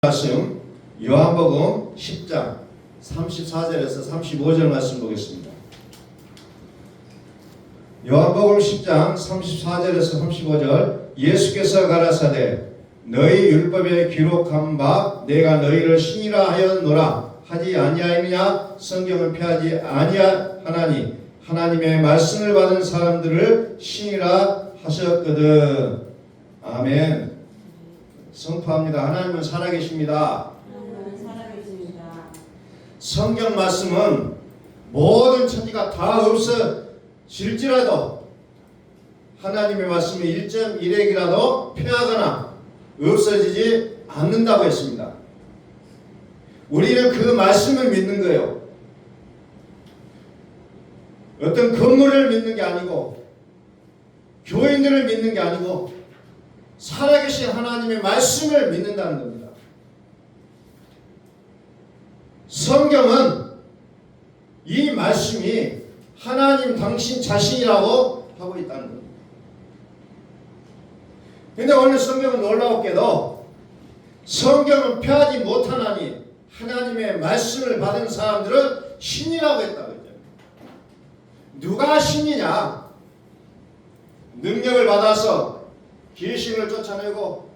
말씀 요한복음 10장 34절에서 35절 말씀 보겠습니다. 요한복음 10장 34절에서 35절 예수께서 가라사대 너희 율법에 기록한 바 내가 너희를 신이라 하였노라 하지 아니하였느냐 성경을 폐하지 아니하나니 하나님의 말씀을 받은 사람들을 신이라 하셨거든. 아멘. 선포합니다. 하나님은 살아계십니다. 성경 말씀은 모든 천지가 다 없어질지라도 하나님의 말씀이 1.1핵이라도 폐하거나 없어지지 않는다고 했습니다. 우리는 그 말씀을 믿는 거예요. 어떤 건물을 믿는 게 아니고 교인들을 믿는 게 아니고 살아계신 하나님의 말씀을 믿는다는 겁니다. 성경은 이 말씀이 하나님 당신 자신이라고 하고 있다는 겁니다. 그런데 오늘 성경은 놀라웠게도 성경은 폐하지 못하나니 하나님의 말씀을 받은 사람들은 신이라고 했다고 했죠. 누가 신이냐? 능력을 받아서 귀신을 쫓아내고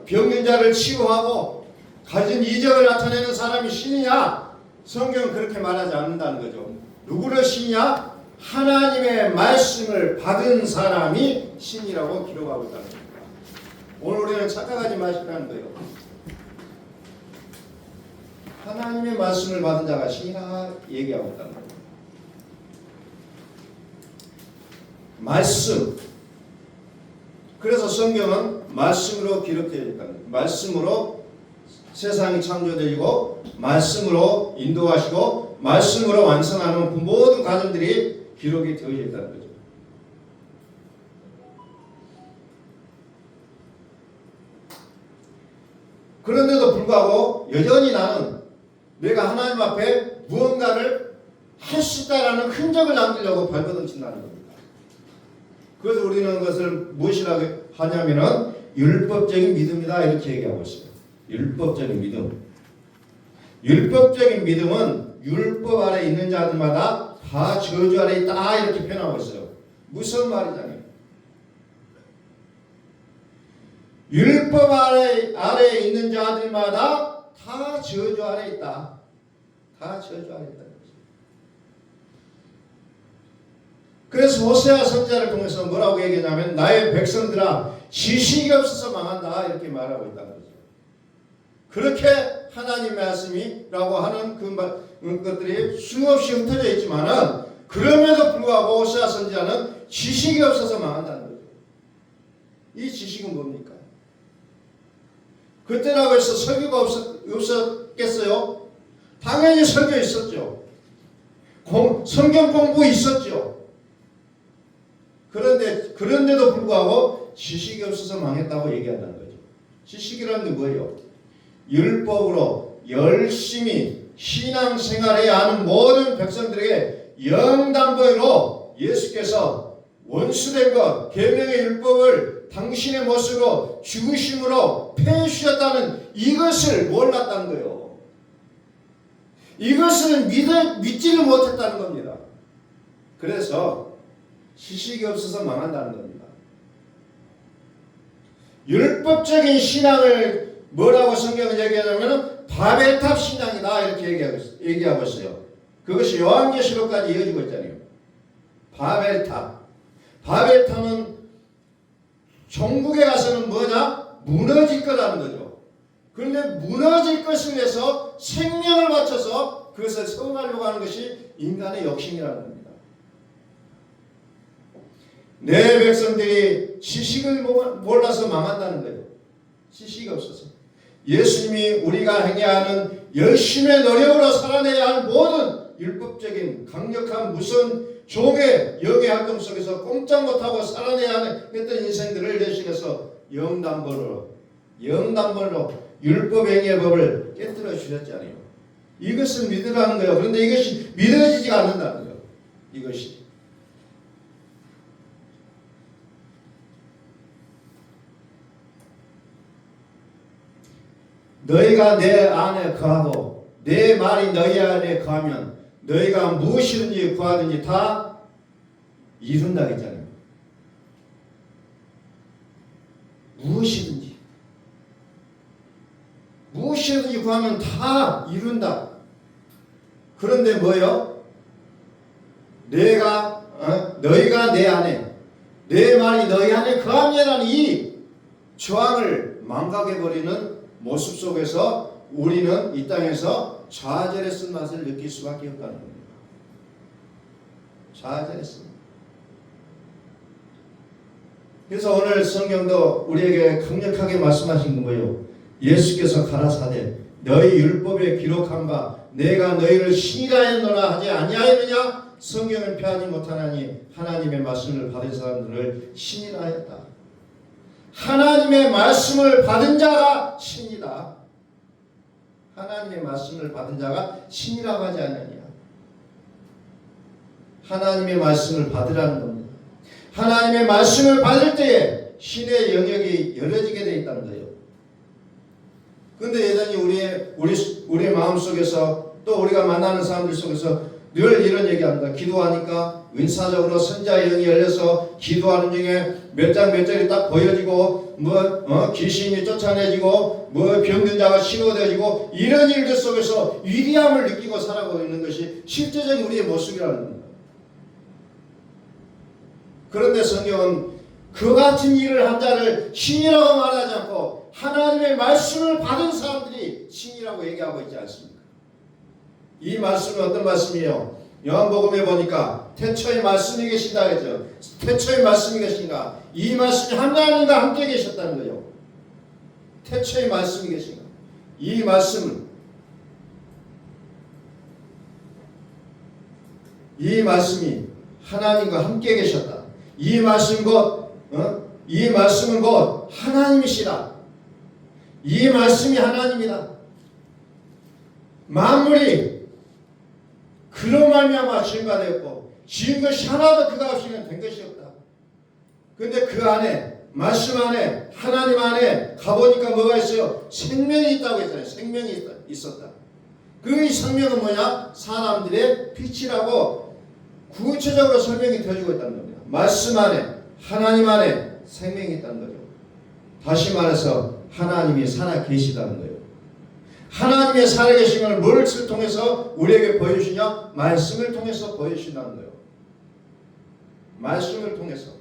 병든 자를 치유하고 가진 이적을 나타내는 사람이 신이냐? 성경은 그렇게 말하지 않는다는 거죠. 누구를 신이냐? 하나님의 말씀을 받은 사람이 신이라고 기록하고 있다는 겁니다. 오늘 우리는 착각하지 마시라는 거예요. 하나님의 말씀을 받은 자가 신이라 얘기하고 있다는 거예요. 말씀. 그래서 성경은 말씀으로 기록되어 있다는 거예요. 말씀으로 세상이 창조되고 말씀으로 인도하시고 말씀으로 완성하는 그 모든 과정들이 기록이 되어 있다는 거죠. 그런데도 불구하고 여전히 나는 내가 하나님 앞에 무언가를 할 수 있다라는 흔적을 남기려고 발버둥친다는 겁니다. 그래서 우리는 그것을 무엇이라고 하냐면은 율법적인 믿음이다 이렇게 얘기하고 있어요. 율법적인 믿음. 율법적인 믿음은 율법 아래 있는 자들마다 다 저주 아래 있다 이렇게 표현하고 있어요. 무슨 말이냐면 율법 아래 있는 자들마다 다 저주 아래 있다. 다 저주 아래 있다. 그래서 호세아 선지자를 통해서 뭐라고 얘기하냐면 나의 백성들아 지식이 없어서 망한다 이렇게 말하고 있다는 거죠. 그렇게 하나님 말씀이라고 하는 그 것들이 수없이 흩어져 있지만은 그럼에도 불구하고 호세아 선지자는 지식이 없어서 망한다는 거죠. 이 지식은 뭡니까? 그때라고 해서 설교가 없었겠어요? 당연히 설교 있었죠. 성경 공부 있었죠. 그런데도 불구하고 지식이 없어서 망했다고 얘기한다는 거죠. 지식이라는 게 뭐예요? 율법으로 열심히 신앙생활해야 하는 모든 백성들에게 영단번으로 예수께서 원수된 것, 계명의 율법을 당신의 모습으로 죽으심으로 폐해주셨다는 이것을 몰랐다는 거예요. 이것을 믿지를 못했다는 겁니다. 그래서 지식이 없어서 망한다는 겁니다. 율법적인 신앙을 뭐라고 성경은 얘기하냐면 바벨탑 신앙이다 이렇게 얘기하고 있어요. 그것이 요한계시록까지 이어지고 있잖아요. 바벨탑은 종국에 가서는 뭐냐? 무너질 거라는 거죠. 그런데 무너질 것을 위해서 생명을 바쳐서 그것을 세워가려고 하는 것이 인간의 욕심이라는 겁니다. 내 백성들이 지식을 몰라서 망한다는 거예요. 지식이 없어서. 예수님이 우리가 행해야 하는 열심의 노력으로 살아내야 할 모든 율법적인 강력한 무슨 종의 영의 활동 속에서 꼼짝 못하고 살아내야 하는 했던 인생들을 대신해서 영단번으로 율법 행위의 법을 깨뜨려 주셨잖아요. 이것을 믿으라는 거예요. 그런데 이것이 믿어지지가 않는다는 거예요. 이것이. 너희가 내 안에 거하고 내 말이 너희 안에 거하면 너희가 무엇이든지 구하든지 다 이룬다 했잖아요. 무엇이든지 구하면 다 이룬다. 그런데 뭐요? 너희가 내 안에 내 말이 너희 안에 거하면이라는 이 저항을 망각해버리는 모습 속에서 우리는 이 땅에서 좌절의 쓴맛을 느낄 수밖에 없다는 겁니다. 좌절의 쓴맛. 그래서 오늘 성경도 우리에게 강력하게 말씀하신 건 뭐예요? 예수께서 가라사대 너희 율법에 기록한 바 내가 너희를 신이라 했노라 하지 아니하였느냐? 성경을 폐하지 못하나니 하나님의 말씀을 받은 사람들을 신이라 했다. 하나님의 말씀을 받은 자가 신이다. 하나님의 말씀을 받은 자가 신이라고 하지 않느냐. 하나님의 말씀을 받으라는 겁니다. 하나님의 말씀을 받을 때에 신의 영역이 열어지게 되어 있다는 거예요. 그런데 여전히 우리의 마음속에서 또 우리가 만나는 사람들 속에서 늘 이런 얘기합니다. 기도하니까 은사적으로 선자의 영이 열려서 기도하는 중에 몇 장 몇 절이 딱 보여지고 귀신이 쫓아내지고 병든 자가 치료되어지고 이런 일들 속에서 위대함을 느끼고 살아가고 있는 것이 실제적인 우리의 모습이라는 겁니다. 그런데 성경은 그 같은 일을 한 자를 신이라고 말하지 않고 하나님의 말씀을 받은 사람들이 신이라고 얘기하고 있지 않습니까? 이 말씀은 어떤 말씀이에요? 요한복음에 보니까 태초에 말씀이 계신다 그랬죠. 태초에 말씀이 계신가? 이 말씀이 하나님과 함께 계셨다는 거예요. 태초에 말씀이 계신가? 이 말씀이 하나님과 함께 계셨다. 이 말씀은 곧 하나님이시다. 이 말씀이 하나님이다. 만물이 그로 말미암아 지음바 되었고 지은 것이 하나도 그가 없이는 된 것이 없다. 그런데 그 안에 말씀 안에 하나님 안에 가보니까 뭐가 있어요? 생명이 있다고 했잖아요. 생명이 있었다. 그 생명은 뭐냐? 사람들의 빛이라고 구체적으로 설명이 되어지고 있다는 겁니다. 말씀 안에 하나님 안에 생명이 있다는 거죠. 다시 말해서 하나님이 살아 계시다는 거예요. 하나님의 살아계심을 뭘 통해서 우리에게 보여주시냐? 말씀을 통해서 보여주신다는 거예요. 말씀을 통해서.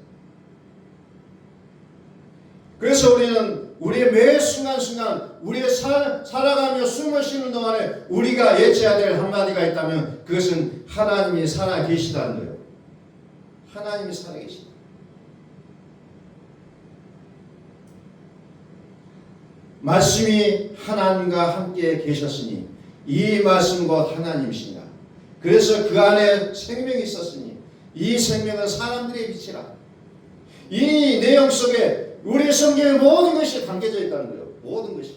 그래서 우리는 우리의 매 순간순간 우리의 살아가며 숨을 쉬는 동안에 우리가 예체해야 될 한마디가 있다면 그것은 하나님이 살아계시다는 거예요. 하나님이 살아계시다. 말씀이 하나님과 함께 계셨으니 이 말씀 곧 하나님이시니라. 그래서 그 안에 생명이 있었으니 이 생명은 사람들의 빛이라. 이 내용 속에 우리 성경의 모든 것이 담겨져 있다는 거예요. 모든 것이.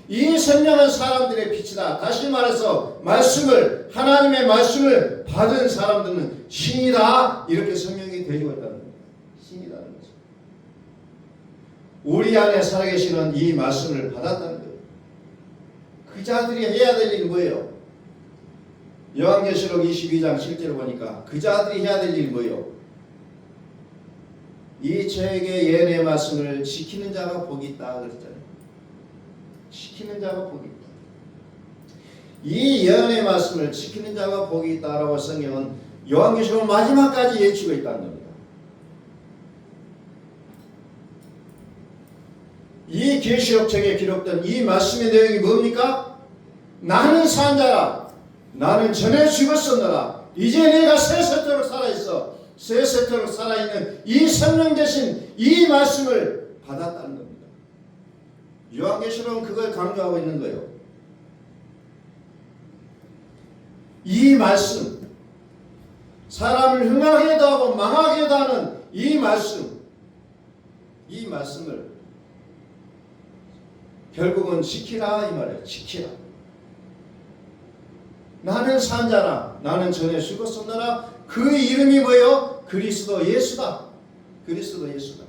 이 생명은 사람들의 빛이다. 다시 말해서 하나님의 말씀을 받은 사람들은 신이다. 이렇게 설명이 되고 있다는 겁니다. 신이라는 거죠. 우리 안에 살아계시는 이 말씀을 받았다는 거예요. 그 자들이 해야 될 일이 뭐예요? 요한계시록 22장 실제로 보니까 그 자들이 해야 될 일이 뭐예요? 이 저에게 예언의 말씀을 지키는 자가 복이 있다 그랬잖아요. 지키는 자가 복이 있다. 이 예언의 말씀을 지키는 자가 복이 있다라고 성경은 요한계시록 마지막까지 예치고 있다는 겁니다. 이 계시록책에 기록된 이 말씀의 내용이 뭡니까? 나는 산 자라. 나는 전에 죽었었노라. 이제 내가 세세토록 살아있어. 세세토록 살아있는 이 생명 대신 이 말씀을 받았다는 겁니다. 요한계시록은 그걸 강조하고 있는 거예요. 이 말씀, 사람을 흥하게도 하고 망하게도 하는 이 말씀을 결국은 지키라 이 말이에요. 지키라. 나는 산 자라. 나는 전에 죽었었노라. 그 이름이 뭐예요? 그리스도 예수다. 그리스도 예수다.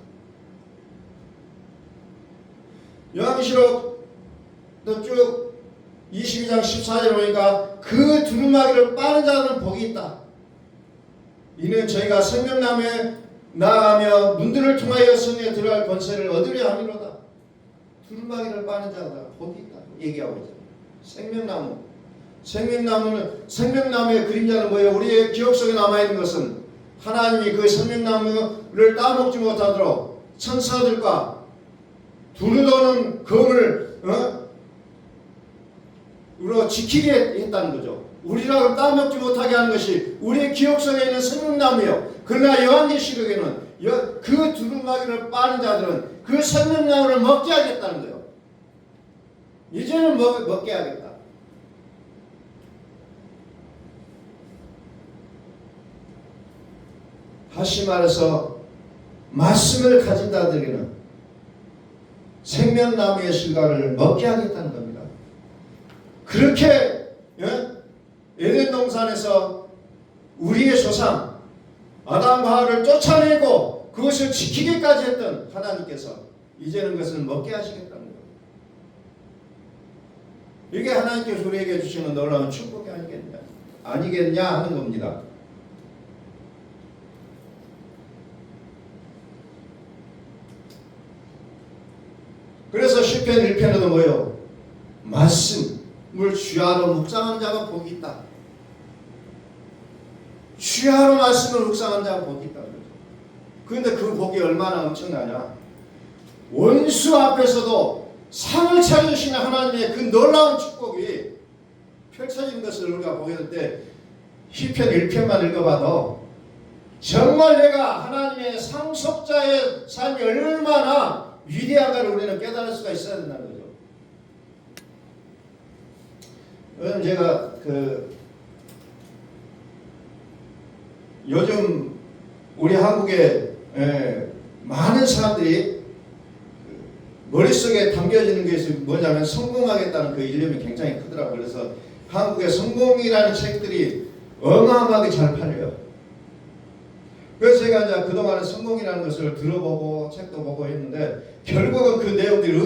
요한계시록 또 쭉 22장 14절 보니까 그 두루마기를 빠는 자는 복이 있다. 이는 저희가 생명나무에 나아가며 문들을 통하여 성에 들어갈 권세를 얻으려 함이로다. 두루마기를 빠는 자가 복이 있다 얘기하고 있잖아요. 생명나무의 그림자는 뭐예요? 우리의 기억 속에 남아있는 것은 하나님이 그 생명나무를 따먹지 못하도록 천사들과 두루도는 검을 우리가 지키게 했다는 거죠. 우리라고 따먹지 못하게 하는 것이 우리의 기억 속에 있는 생명나무요. 그러나 요한계시록에는 그 두루마기를 빠는 자들은 그 생명나무를 먹게 하겠다는 거예요. 이제는 먹게 하겠다. 다시 말해서 말씀을 가진 자들에게는 생명나무의 실과를 먹게 하겠다는 겁니다. 그렇게 에덴 동산에서 우리의 조상 아담과 하와를 쫓아내고 그것을 지키기까지 했던 하나님께서 이제는 그것을 먹게 하시겠다는 거예요. 이게 하나님께서 우리에게 주시는 놀라운 축복이 아니겠냐 하는 겁니다. 그래서 시편 1편에도 뭐예요? 말씀을 주야로 묵상하는 자가 복이 있다. 주야로 말씀을 묵상하는 자가 복이 있다. 그런데 그 복이 얼마나 엄청나냐? 원수 앞에서도 상을 차려주시는 하나님의 그 놀라운 축복이 펼쳐진 것을 우리가 보게 될 때 시편 1편만 읽어봐도 정말 내가 하나님의 상속자의 삶이 얼마나 위대한가를 우리는 깨달을 수가 있어야 된다는 거죠. 요즘 제가 요즘 우리 한국에 많은 사람들이 머릿속에 담겨지는 것이 뭐냐면 성공하겠다는 그 일념이 굉장히 크더라고요. 그래서 한국의 성공이라는 책들이 어마어마하게 잘 팔려요. 그래서 제가 이제 그동안에 성공이라는 것을 들어보고 책도 보고 했는데 결국은 그 내용들이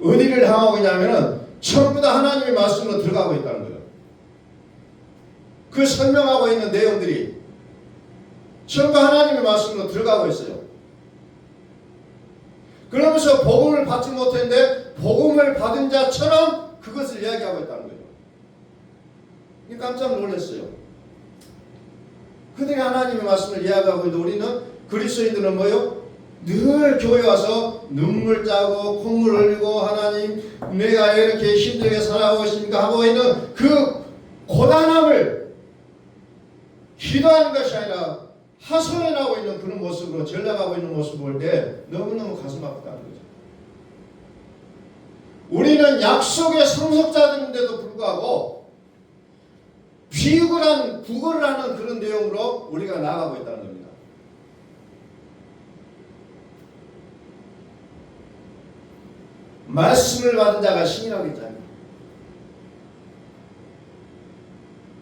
어디를 향하고 있냐면은 전부 다 하나님의 말씀으로 들어가고 있다는 거예요. 그 설명하고 있는 내용들이 전부 하나님의 말씀으로 들어가고 있어요. 그러면서 복음을 받지 못했는데 복음을 받은 자처럼 그것을 이야기하고 있다는 거예요. 깜짝 놀랐어요. 그들이 하나님의 말씀을 이야기하고 있는데 우리는 그리스도인들은 뭐요? 늘 교회 와서 눈물 짜고 콧물 흘리고 하나님 내가 이렇게 힘들게 살아가고 있으니까 하고 있는 그 고단함을 기도하는 것이 아니라 하소연하고 있는 그런 모습으로 전락하고 있는 모습을 볼 때 너무너무 가슴 아프다는 거죠. 우리는 약속의 상속자들인데도 불구하고 비굴한 구걸을 하는 그런 내용으로 우리가 나아가고 있다는 겁니다. 말씀을 받은 자가 신이라고 했잖아요.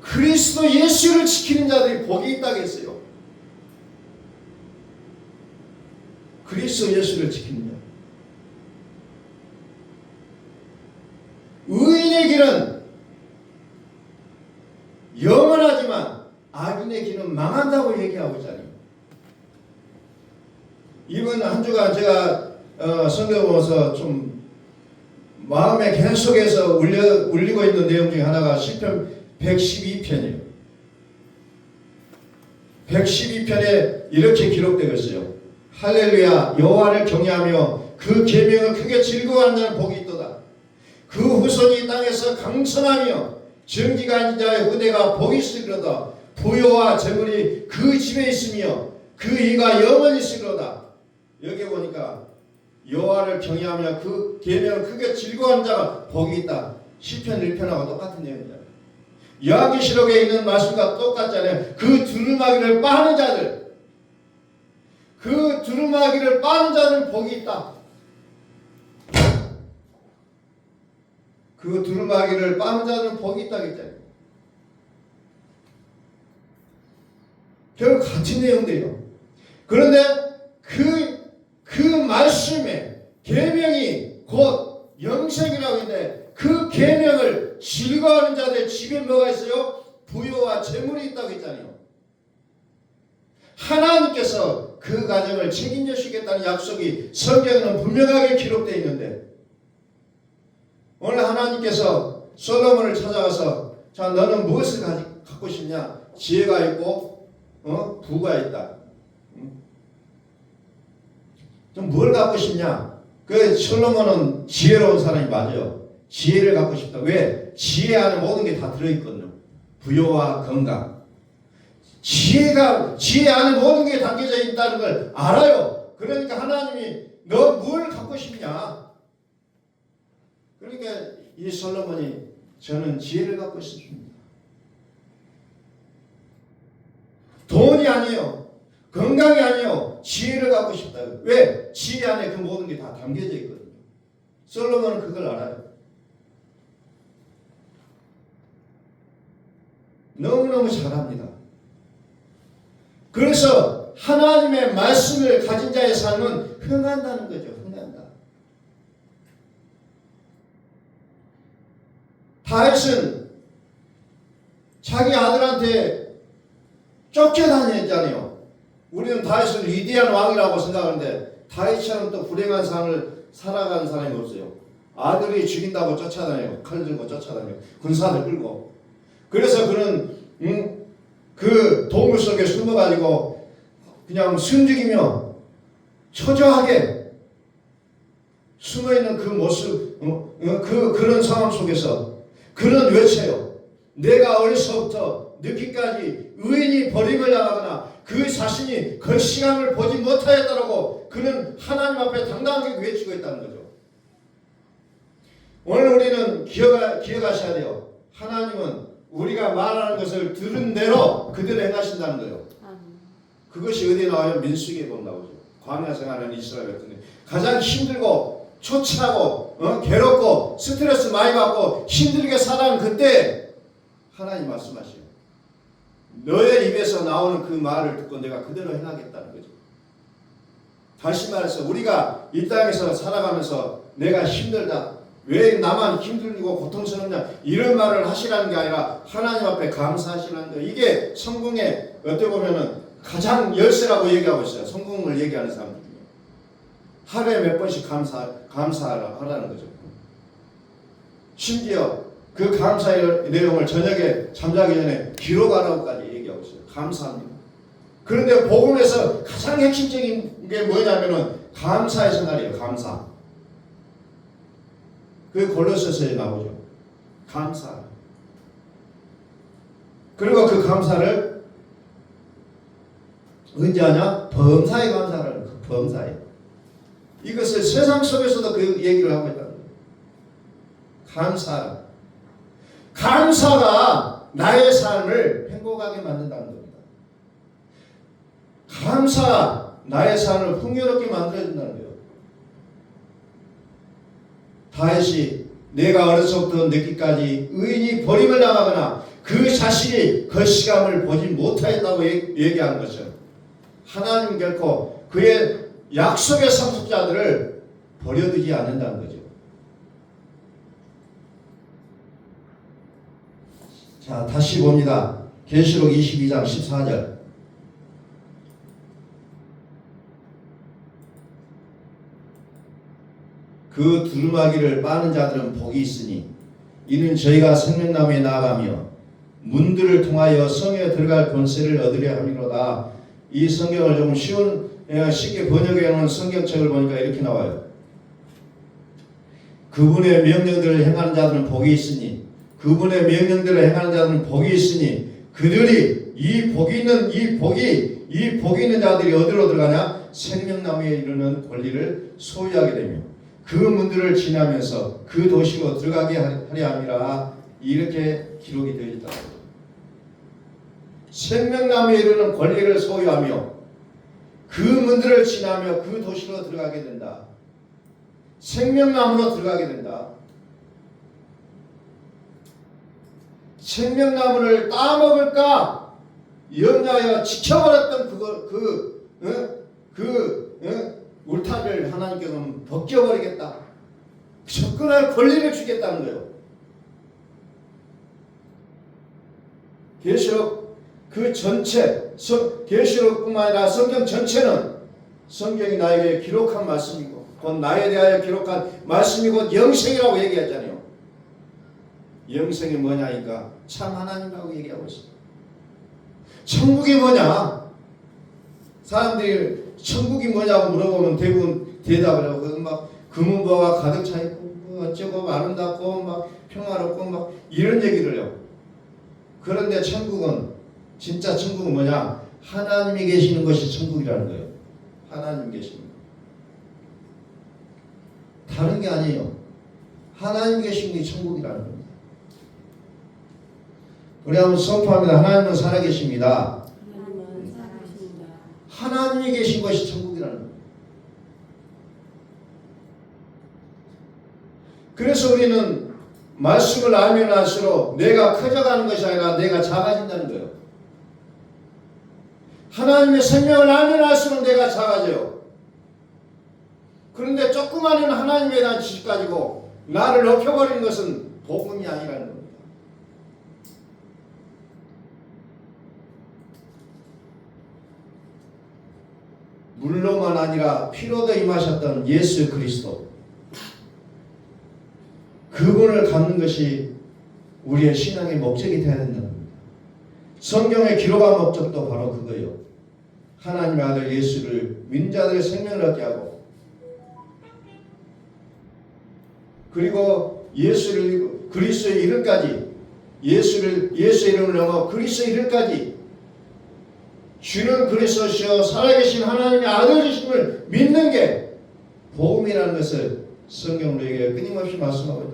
그리스도 예수를 지키는 자들이 복이 있다고 했어요. 그리스도 예수를 지키는 자. 의인의 길은 영원하지만 악인의 길은 망한다고 얘기하고 있잖아요. 이번 한 주간 제가 성경 보면서 좀 마음에 계속해서 울리고 있는 내용 중에 하나가 시편 112편이에요. 112편에 이렇게 기록되고 있어요. 할렐루야 여호와를 경외하며 그 계명을 크게 즐거워하는 자는 복이 있도다. 그 후손이 땅에서 강선하며 정직한 아닌 자의 후대가 복이 있으리로다. 부요와 재물이 그 집에 있으며 그 이가 영원히 있으리로다. 여기 보니까 여호와를 경외하며 그 계명을 크게 즐거워하는 자가 복이 있다. 시편 1편하고 똑같은 내용이다. 요한계시록에 있는 말씀과 똑같잖아요. 그 두루마기를 빠는 자들, 그 두루마기를 빠는 자는 복이 있다. 그 두루마기를 빠는 자는 복이 있다 했잖아요. 결국 같은 내용들이에요. 그런데 그 말씀의 계명이 곧 영생이라고 있는데 그 계명을 즐거워하는 자들 집에 뭐가 있어요? 부요와 재물이 있다고 했잖아요. 하나님께서 그 가정을 책임져 주시겠다는 약속이 성경에는 분명하게 기록되어 있는데 오늘 하나님께서 솔로몬을 찾아가서 자 너는 무엇을 갖고 싶냐? 지혜가 있고 부가 있다. 좀 뭘 갖고 싶냐? 그 솔로몬은 지혜로운 사람이 맞아요. 지혜를 갖고 싶다. 왜? 지혜 안에 모든 게 다 들어있거든요. 부요와 건강. 지혜 안에 모든 게 담겨져 있다는 걸 알아요. 그러니까 하나님이 너 뭘 갖고 싶냐? 그러니까 이 솔로몬이 저는 지혜를 갖고 싶습니다. 돈이 아니에요. 건강이 아니에요. 지혜를 갖고 싶다. 왜? 지혜 안에 그 모든 게 다 담겨져 있거든요. 솔로몬은 그걸 알아요. 너무너무 잘합니다. 그래서 하나님의 말씀을 가진 자의 삶은 흥한다는 거죠. 흥한다. 다윗은 자기 아들한테 쫓겨다녔잖아요. 우리는 다윗을 위대한 왕이라고 생각하는데 다윗처럼 또 불행한 삶을 살아가는 사람이 없어요. 아들이 죽인다고 쫓아다녀요. 칼 들고 쫓아다녀요. 군사들 끌고. 그래서 그는 그 동굴 속에 숨어가지고 그냥 숨죽이며 초조하게 숨어있는 그 모습, 그런 상황 속에서 그는 외쳐요. 내가 어려서부터 늦기까지 의인이 버림을 당하거나 그 자신이 그 시간을 보지 못하였다라고 그는 하나님 앞에 당당하게 외치고 있다는 거죠. 오늘 우리는 기억하셔야 돼요. 하나님은 우리가 말하는 것을 들은 대로 그대로 행하신다는 거예요. 그것이 어디에 나와요? 민수기에 보면 나오죠. 광야 생활하는 이스라엘 같은데 가장 힘들고 초췌하고 괴롭고 스트레스 많이 받고 힘들게 살아가는 그때 하나님 말씀하시요. 너의 입에서 나오는 그 말을 듣고 내가 그대로 행하겠다는 거죠. 다시 말해서 우리가 이 땅에서 살아가면서 내가 힘들다. 왜 나만 힘들고 고통스럽냐 이런 말을 하시라는 게 아니라 하나님 앞에 감사하시라는 거예요. 이게 성공의 어떻게 보면은 가장 열쇠라고 얘기하고 있어요. 성공을 얘기하는 사람들 중에 하루에 몇 번씩 감사하라는 거죠. 심지어 그 감사의 내용을 저녁에 잠자기 전에 기록하라고까지 얘기하고 있어요. 감사합니다. 그런데 복음에서 가장 핵심적인 게 뭐냐면은 감사의 생활이에요. 감사. 그 골로새서에 나오죠. 감사. 그리고 그 감사를 언제 하냐? 범사에 감사를 하는 그 범사에. 이것을 세상 속에서도 그 얘기를 하고 있다는 거예요. 감사. 감사가 나의 삶을 행복하게 만든다는 겁니다. 감사가 나의 삶을 풍요롭게 만들어준다는 거예요. 다윗이 내가 어려서부터 늦기까지 의인이 버림을 당하거나 그 자신이 그 시간을 보지 못하였다고 얘기한 것은 하나님 결코 그의 약속의 상속자들을 버려두지 않는다는 거죠. 자, 다시 봅니다. 계시록 22장 14절. 그 두루마기를 빠는 자들은 복이 있으니 이는 저희가 생명나무에 나아가며 문들을 통하여 성에 들어갈 권세를 얻으려 함이로다. 이 성경을 좀 쉽게 번역해 놓은 성경책을 보니까 이렇게 나와요. 그분의 명령들을 행하는 자들은 복이 있으니 그분의 명령들을 행하는 자들은 복이 있으니 그들이 이 복이 있는 자들이 어디로 들어가냐? 생명나무에 이르는 권리를 소유하게 되며 그 문들을 지나면서 그 도시로 들어가게 하려 함이라. 이렇게 기록이 되어 있다. 생명나무에 이르는 권리를 소유하며 그 문들을 지나며 그 도시로 들어가게 된다. 생명나무로 들어가게 된다. 생명나무를 따먹을까 염려하여 지켜버렸던 그 울타리를 하나님께서는 벗겨버리겠다. 접근할 권리를 주겠다는 거예요. 계시록 그 전체, 계시록뿐만 아니라 성경 전체는 성경이 나에게 기록한 말씀이고 곧 나에 대하여 기록한 말씀이고 영생이라고 얘기하잖아요. 영생이 뭐냐니까 참 하나님이라고 얘기하고 있습니다. 천국이 뭐냐? 사람들이 천국이 뭐냐고 물어보면 대부분 대답을 하고 막 금은보화가 가득 차 있고 뭐 어쩌고 아름답고 막 평화롭고 막 이런 얘기를 해요. 그런데 천국은 진짜 천국은 뭐냐? 하나님이 계시는 것이 천국이라는 거예요. 하나님 계시는 거. 다른 게 아니에요. 하나님 계시는 게 천국이라는 겁니다. 우리 한번 선포합니다. 하나님은 살아계십니다. 하나님이 계신 것이 천국이라는 겁니다. 그래서 우리는 말씀을 알면 알수록 내가 커져가는 것이 아니라 내가 작아진다는 거예요. 하나님의 생명을 알면 알수록 내가 작아져요. 그런데 조그마한 하나님에 대한 지식 가지고 나를 높여버리는 것은 복음이 아니라는 겁니다. 물로만 아니라 피로도 임하셨던 예수 그리스도, 그분을 갖는 것이 우리의 신앙의 목적이 되어야 된다는 겁니다. 성경에 기록한 목적도 바로 그거예요. 하나님의 아들 예수를 민자들의 생명을 얻게 하고, 그리고 예수를 그리스도의 이름까지, 예수의 이름을 넘어 그리스도의 이름까지 주는 그리스도시여 살아계신 하나님의 아들이심을 믿는 게 복음이라는 것을 성경으로 우리에게 끊임없이 말씀하고 있다.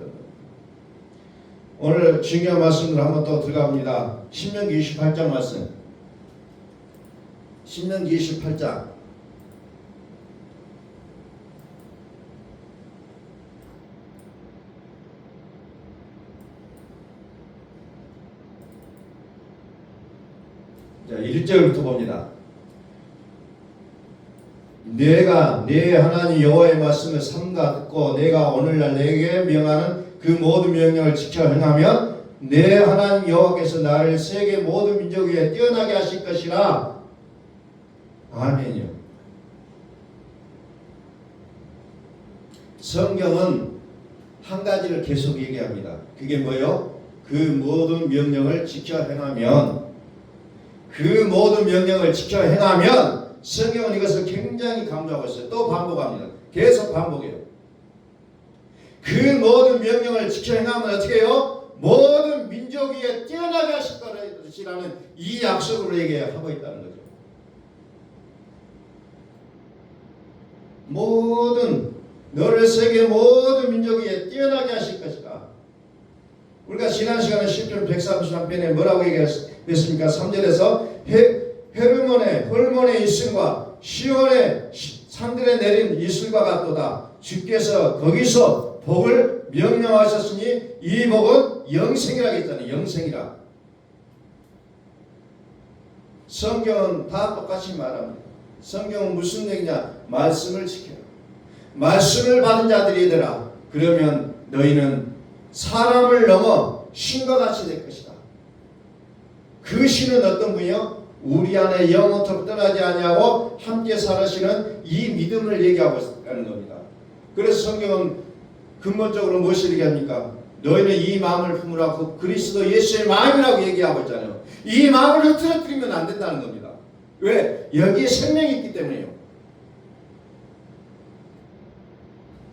오늘 중요한 말씀으로 한번 또 들어갑니다. 신명기 28장 말씀. 신명기 28장. 자, 1절부터 봅니다. 내가 내 하나님 여호와의 말씀을 삼가 듣고 내가 오늘날 내게 명하는 그 모든 명령을 지켜 행하면 내 하나님 여호와께서 나를 세계 모든 민족 위에 뛰어나게 하실 것이라. 아멘이요. 성경은 한 가지를 계속 얘기합니다. 그게 뭐요? 그 모든 명령을 지켜 행하면, 그 모든 명령을 지켜 행하면, 성경은 이것을 굉장히 강조하고 있어요. 또 반복합니다. 계속 반복해요. 그 모든 명령을 지켜 행하면 어떻게 해요? 모든 민족 위에 뛰어나게 하실 것이라는 이 약속을 우리에게 하고 있다는 거죠. 너를 세계 모든 민족 위에 뛰어나게 하실 것이다. 우리가 지난 시간에 시편 133편에 뭐라고 얘기했습니까? 3절에서 헐몬의 이슬과 시온의 산들에 내린 이슬과 같도다. 주께서 거기서 복을 명령하셨으니 이 복은 영생이라고 했잖아요. 영생이라. 성경은 다 똑같이 말합니다. 성경은 무슨 얘기냐? 말씀을 지켜라. 말씀을 받은 자들이더라. 그러면 너희는 사람을 넘어 신과 같이 될 것이다. 그 신은 어떤 분이요? 우리 안에 영원토록 떠나지 아니하고 함께 살으시는 이 믿음을 얘기하고 있다는 겁니다. 그래서 성경은 근본적으로 무엇을 얘기합니까? 너희는 이 마음을 품으라. 그 그리스도 예수의 마음이라고 얘기하고 있잖아요. 이 마음을 흐트러뜨리면 안 된다는 겁니다. 왜? 여기에 생명이 있기 때문에요.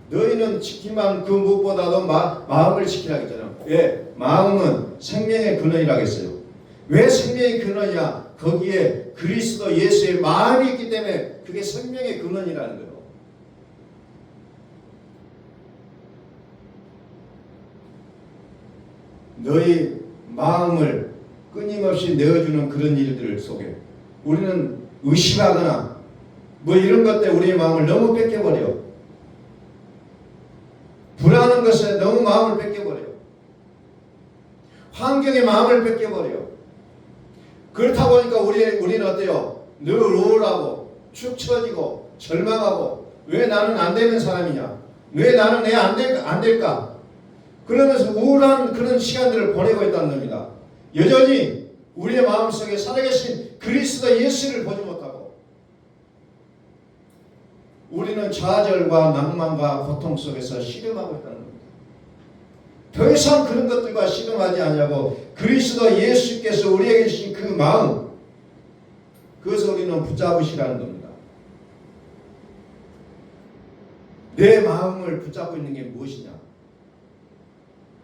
너희는 지키만 그 무엇보다도 마음을 지키라고 했잖아요. 왜? 마음은 생명의 근원이라고 했어요. 왜 생명의 근원이야? 거기에 그리스도 예수의 마음이 있기 때문에 그게 생명의 근원이라는 거예요. 너희 마음을 끊임없이 내어주는 그런 일들 속에 우리는 의심하거나 뭐 이런 것 때문에 우리의 마음을 너무 뺏겨버려. 불안한 것에 너무 마음을 뺏겨버려요. 환경에 마음을 뺏겨버려요. 그렇다 보니까 우리는 어때요? 늘 우울하고 축 처지고 절망하고 왜 나는 안 되는 사람이냐? 왜 나는 왜 안 될까? 그러면서 우울한 그런 시간들을 보내고 있다는 겁니다. 여전히 우리의 마음속에 살아계신 그리스도 예수를 보지 못하고 우리는 좌절과 낭만과 고통 속에서 씨름하고 있다는 겁니다. 더 이상 그런 것들과 씨름하지 않냐고 그리스도 예수께서 우리에게 주신 그 마음, 그것을 우리는 붙잡으시라는 겁니다. 내 마음을 붙잡고 있는 게 무엇이냐?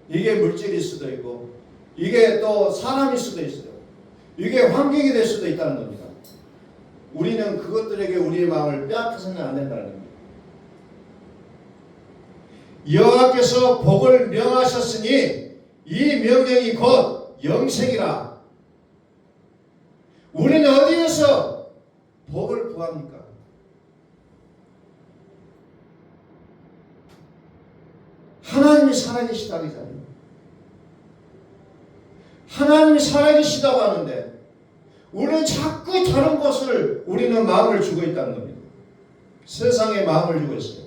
이게 물질일 수도 있고 이게 또 사람일 수도 있어요. 이게 환경이 될 수도 있다는 겁니다. 우리는 그것들에게 우리의 마음을 빼앗아서는 안 된다는 겁니다. 여호와께서 복을 명하셨으니 이 명령이 곧 영생이라. 우리는 어디에서 복을 구합니까? 하나님이 살아계시다고 하잖아요. 하나님이 살아계시다고 하는데 우리는 자꾸 다른 것을 우리는 마음을 주고 있다는 겁니다. 세상에 마음을 주고 있어요.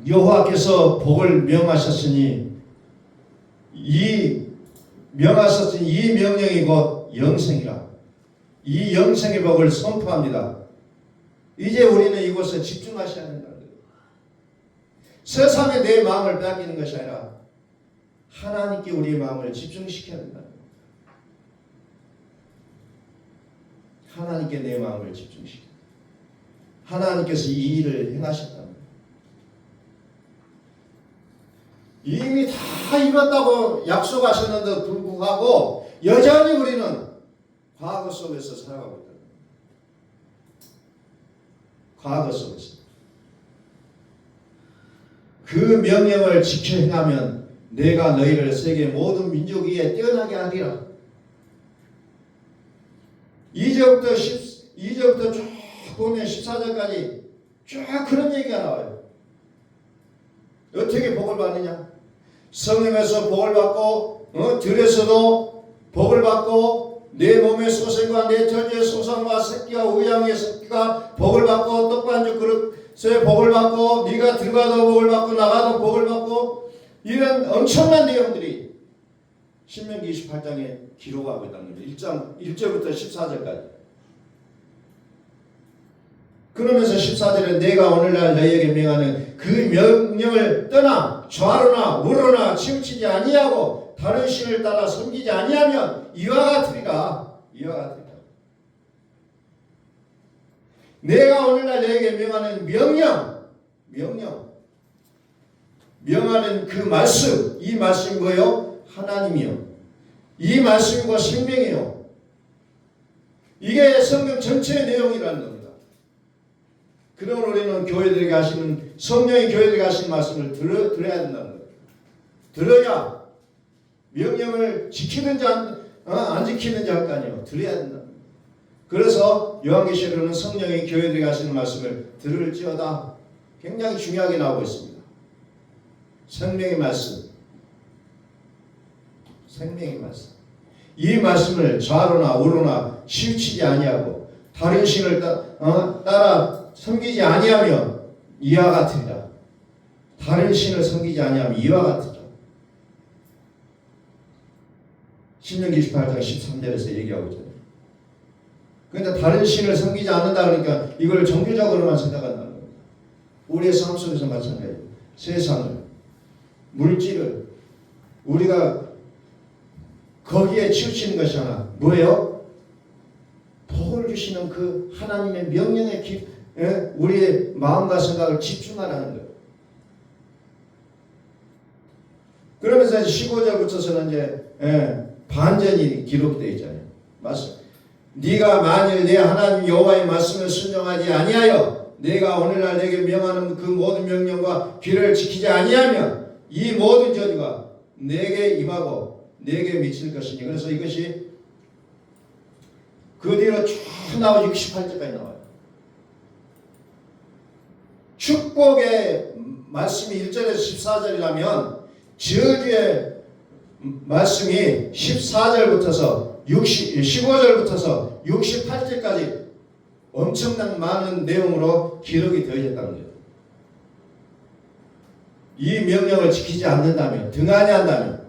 여호와께서 복을 명하셨으니 이 명령이 곧 영생이라. 이 영생의 복을 선포합니다. 이제 우리는 이곳에 집중하셔야 된다는 거예요. 세상에 내 마음을 빼앗기는 것이 아니라 하나님께 우리의 마음을 집중시켜야 된다는 거예요. 하나님께 내 마음을 집중시켜. 하나님께서 이 일을 행하셨다는 거예요. 이미 다 이뤘다고 약속하셨는데도 불구하고 여전히 우리는 과거 속에서 살아가고 있다. 과거 속에서. 그 명령을 지켜 행하면 내가 너희를 세계 모든 민족 위에 뛰어나게 하리라. 2절부터 쭉 보면 14절까지 쭉 그런 얘기가 나와요. 어떻게 복을 받느냐? 성령에서 복을 받고 들에서도 복을 받고 내 몸의 소생과 내 처지의 소상과 새끼와 우양의 새끼가 복을 받고 떡반죽 그릇에 복을 받고 네가 들어가도 복을 받고 나가도 복을 받고 이런 엄청난 내용들이 신명기 28장에 기록하고 있다는 거죠. 1절부터 14절까지. 그러면서 14절에 내가 오늘날 너희에게 명하는 그 명령을 떠나 좌로나 우로나 치우치지 아니하고 다른 신을 따라 섬기지 아니하면 이와 같으리라. 이와 같으리라. 내가 오늘날 너희에게 명하는 명하는 그 말씀, 이 말씀이 뭐예요? 하나님이요. 이 말씀과 생명이요. 이게 성경 전체의 내용이라는 겁니다. 그러면 우리는 교회들에게 하시는 성령이 교회들에게 하시는 말씀을 들어야 된다는 거예요. 들어야 명령을 지키는지 안 지키는지 할 거 아니에요. 들어야 된다는 거예요. 그래서 요한계시록은 성령이 교회들에게 하시는 말씀을 들을지어다 굉장히 중요하게 나오고 있습니다. 생명의 말씀. 생명의 말씀. 이 말씀을 좌로나 우로나 치우치지 아니하고 다른 신을 따라 섬기지 아니하면 이와 같으리라. 다른 신을 섬기지 아니하면 이와 같으리라. 신명기 28장 13절에서 얘기하고 있잖아요. 그런데 다른 신을 섬기지 않는다 그러니까 이걸 종교적으로만 생각한다는 겁니다. 우리의 삶 속에서 마찬가지예요. 세상을, 물질을 우리가 거기에 치우치는 것이 하나 뭐예요? 복을 주시는 그 하나님의 명령에 우리의 마음과 생각을 집중하라는 거예요. 그러면서 15절부터서는 이제 반전이 기록되어 있잖아요. 맞습니다. 네가 만일 내 하나님 여호와의 말씀을 순종하지 아니하여 내가 오늘날 내게 명하는 그 모든 명령과 규례를 지키지 아니하면 이 모든 저주가 내게 임하고 내게 미칠 것이니. 그래서 이것이 그 뒤로 쭉 나와 68절까지 나와요. 축복의 말씀이 1절에서 14절이라면 저주의 말씀이 15절부터서 68절까지 엄청난 많은 내용으로 기록이 되어졌다는 거예요. 이 명령을 지키지 않는다면, 등한히 한다면,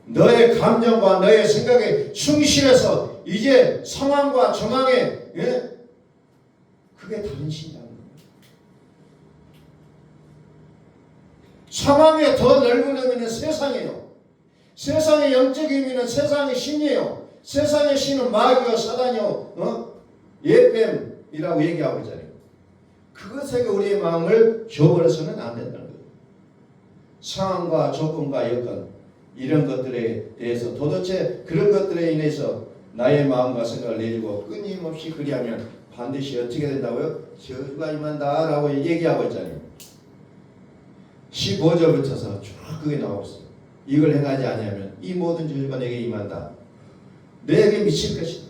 너의 감정과 너의 생각에 충실해서 이제 상황과 정황에 그게 다른 신이라는 거예요. 상황의 더 넓은 의미는 세상이에요. 세상의 영적 의미는 세상의 신이에요. 세상의 신은 마귀와 사단이요, 예뱀이라고 얘기하고 있잖아요. 그것에게 우리의 마음을 줘버려서는 안 된다는 거예요. 상황과 조건과 여건 이런 것들에 대해서 도대체 그런 것들에 인해서 나의 마음과 생각을 내리고 끊임없이 그리하면 반드시 어떻게 된다고요? 저주가 임한다 라고 얘기하고 있잖아요. 15절부터서 쭉 그게 나오고 있어요. 이걸 행하지 아니하면 이 모든 저주가 내게 임한다. 내게 미칠 것이다.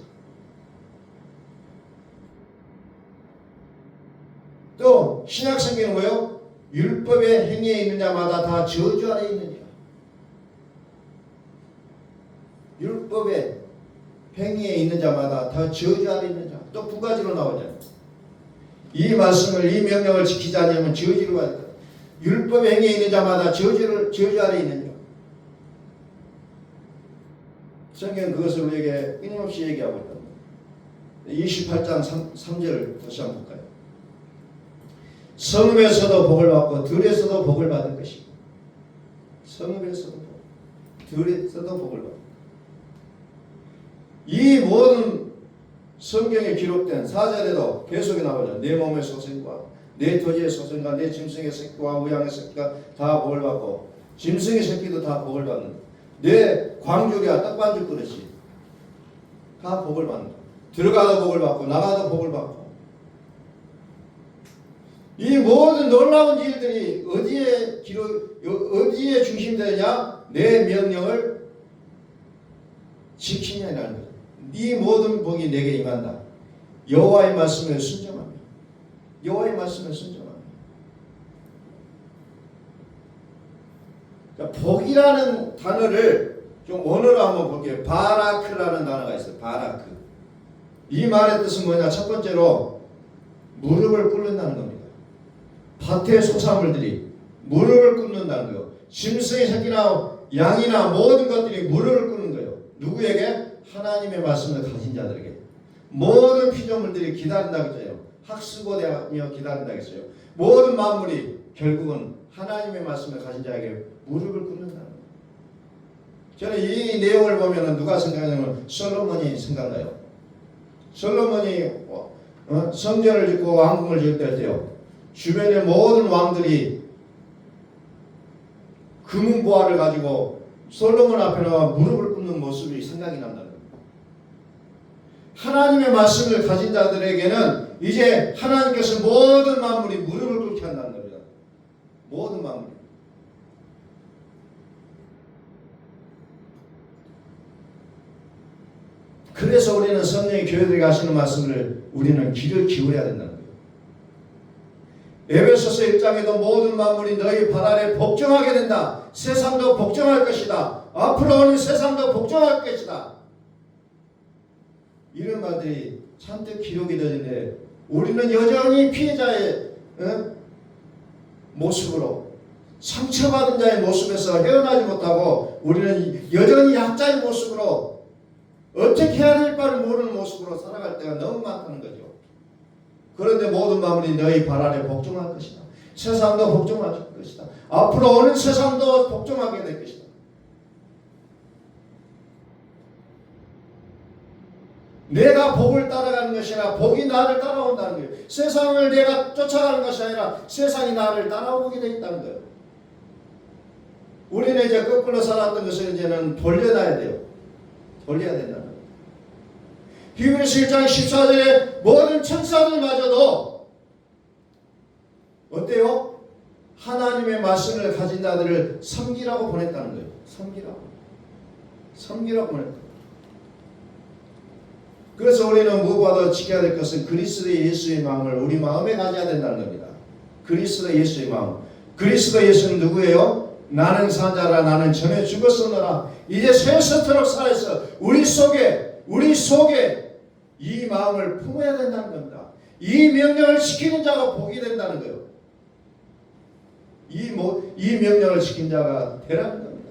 또 신약성경은 뭐예요? 율법의 행위에 있는 자마다 다 저주 아래 있느니라. 율법의 행위에 있는 자마다 다 저주 아래 있는 자. 또 두 가지로 나오잖아요. 이 말씀을, 이 명령을 지키지 않으면 저주로 한다. 율법의 행위에 있는 자마다 저주 아래 있는 자. 성경은 그것을 우리에게 끊임없이 얘기하고 있다. 28장 3절 다시 한번 볼까요? 성읍에서도 복을 받고 들에서도 복을 받을 것이고, 성읍에서도 들에서도 복을 받고, 이 모든 성경에 기록된 4절에도 계속이 나오죠. 내 몸의 소생과 내 토지의 소생과 내 짐승의 새끼와 우양의 새끼가 다 복을 받고, 짐승의 새끼도 다 복을 받는, 내 광주리와 떡반죽 그릇이 다 복을 받는, 들어가도 복을 받고 나가도 복을 받고. 이 모든 놀라운 일들이 어디에 중심되느냐? 내 명령을 지키냐라는 거예요. 이 모든 복이 내게 임한다. 여호와의 말씀에 순종합니다. 여호와의 말씀에 순종합니다. 그러니까 복이라는 단어를 좀 원어로 한번 볼게요. 바라크라는 단어가 있어요. 바라크. 이 말의 뜻은 뭐냐? 첫 번째로 무릎을 꿇는다는 겁니다. 밭의 소산물들이 무릎을 꿇는다는 거예요. 짐승의 새끼나 양이나 모든 것들이 무릎을 꿇는 거예요. 누구에게? 하나님의 말씀을 가진 자들에게. 모든 피조물들이 기다린다고 했어요. 학수고대하며 기다린다고 했어요. 모든 만물이 결국은 하나님의 말씀을 가진 자에게 무릎을 꿇는다는 거예요. 저는 이 내용을 보면 누가 생각하냐면 솔로몬이 생각나요. 솔로몬이 성전을 짓고 왕궁을 지을 때요, 주변의 모든 왕들이 금은 보화를 가지고 솔로몬 앞에 나와 무릎을 꿇는 모습이 생각이 난다는 겁니다. 하나님의 말씀을 가진 자들에게는 이제 하나님께서 모든 만물이 무릎을 꿇게 한다는 겁니다. 모든 만물이. 그래서 우리는 성령이 교회들에게 하시는 말씀을 우리는 귀를 기울여야 된다는 거예요. 에베소서 1장에도 모든 만물이 너희 발 아래 복종하게 된다. 세상도 복종할 것이다. 앞으로 오는 세상도 복종할 것이다. 이런 말들이 잔뜩 기록이 되는데 우리는 여전히 피해자의 모습으로, 상처받은 자의 모습에서 헤어나지 못하고 우리는 여전히 약자의 모습으로 어떻게 해야 될 바를 모르는 모습으로 살아갈 때가 너무 많다는 거죠. 그런데 모든 만물이 너희 발 아래 복종할 것이다. 세상도 복종할 것이다. 앞으로 오는 세상도 복종하게 될 것이다. 내가 복을 따라가는 것이 아니라 복이 나를 따라온다는 거예요. 세상을 내가 쫓아가는 것이 아니라 세상이 나를 따라오게 되어 있다는 거예요. 우리는 이제 거꾸로 살았던 것을 이제는 돌려놔야 돼요. 돌려야 된다는 거예요. 히브리서 1장 14절에 모든 천사들마저도 어때요? 하나님의 말씀을 가진 자들을 섬기라고 보냈다는 거예요. 섬기라고 보냈다. 그래서 우리는 무엇보다도 지켜야 될 것은 그리스도 예수의 마음을 우리 마음에 가져야 된다는 겁니다. 그리스도 예수의 마음. 그리스도 예수는 누구예요? 나는 산 자라 나는 전에 죽었었노라. 이제 세세토록 살아있어. 우리 속에 이 마음을 품어야 된다는 겁니다. 이 명령을 지키는 자가 복이 된다는 거예요. 이 명령을 지킨 자가 되라는 겁니다.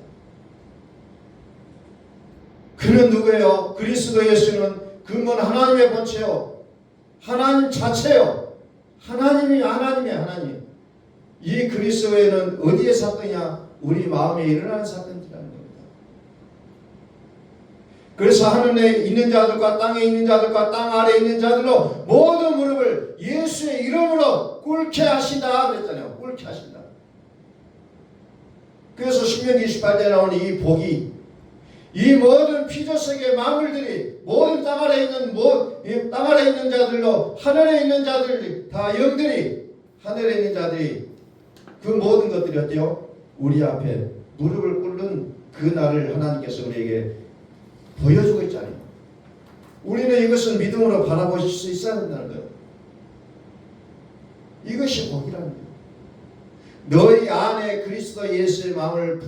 그는 누구예요? 그리스도 예수는 근본 하나님의 본체요. 하나님 자체요. 하나님이에요. 하나님. 이 그리스도에는 어디의 사건이냐? 우리 마음에 일어나는 사건이라는 겁니다. 그래서 하늘에 있는 자들과 땅에 있는 자들과 땅 아래에 있는 자들로 모든 무릎을 예수의 이름으로 꿇게 하신다 그랬잖아요. 꿇게 하신다. 그래서 신명기 28절에 나오는 이 복이 이 모든 피조세계 만물들이 모든 땅 아래에 있는 자들로 하늘에 있는 자들이 다 영들이 하늘에 있는 자들이 그 모든 것들이 어때요? 우리 앞에 무릎을 꿇는 그 날을 하나님께서 우리에게 보여주고 있잖아요. 우리는 이것을 믿음으로 바라보실 수 있어야 된다는 거예요. 이것이 복이라는 거예요. 너희 안에 그리스도 예수의 마음을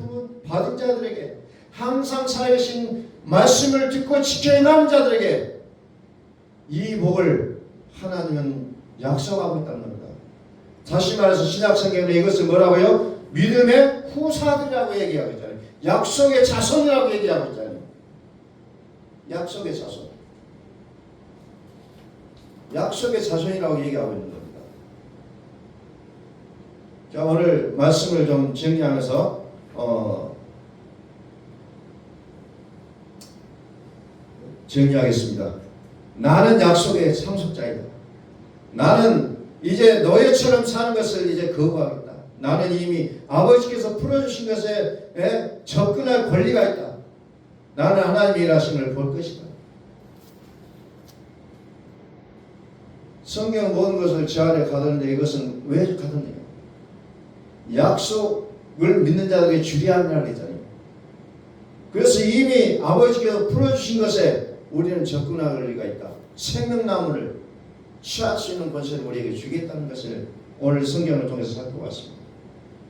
받은 자들에게 항상 살아계신 말씀을 듣고 지켜 행하는 자들에게 이 복을 하나님은 약속하고 있다는 겁니다. 다시 말해서 신약성경에 이것을 뭐라고요? 믿음의 후사들이라고 얘기하고 있잖아요. 약속의 자손이라고 얘기하고 있잖아요. 약속의 자손. 약속의 자손이라고 얘기하고 있는 겁니다. 자, 오늘 말씀을 좀 정리하면서 정리하겠습니다. 나는 약속의 상속자이다. 나는 이제 너희처럼 사는 것을 이제 거부하겠다. 나는 이미 아버지께서 풀어주신 것에 접근할 권리가 있다. 나는 하나님의 일하심을 볼 것이다. 성경 모든 것을 제 아래 가두는데 이것은 왜 가두느냐? 약속을 믿는 자들에게 주리함이라고 했잖아요. 그래서 이미 아버지께서 풀어주신 것에 우리는 접근할 권리가 있다. 생명나무를 취할 수 있는 권세를 우리에게 주겠다는 것을 오늘 성경을 통해서 살펴봤습니다.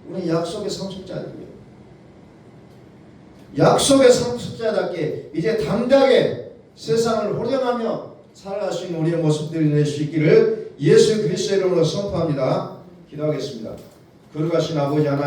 우리는 약속의 상속자들이에요. 약속의 상속자답게 이제 당장에 세상을 호령하며 살아갈 수 있는 우리의 모습들이 될 수 있기를 예수 그리스도의 이름으로 선포합니다. 기도하겠습니다. 거룩하신 아버지 하나님,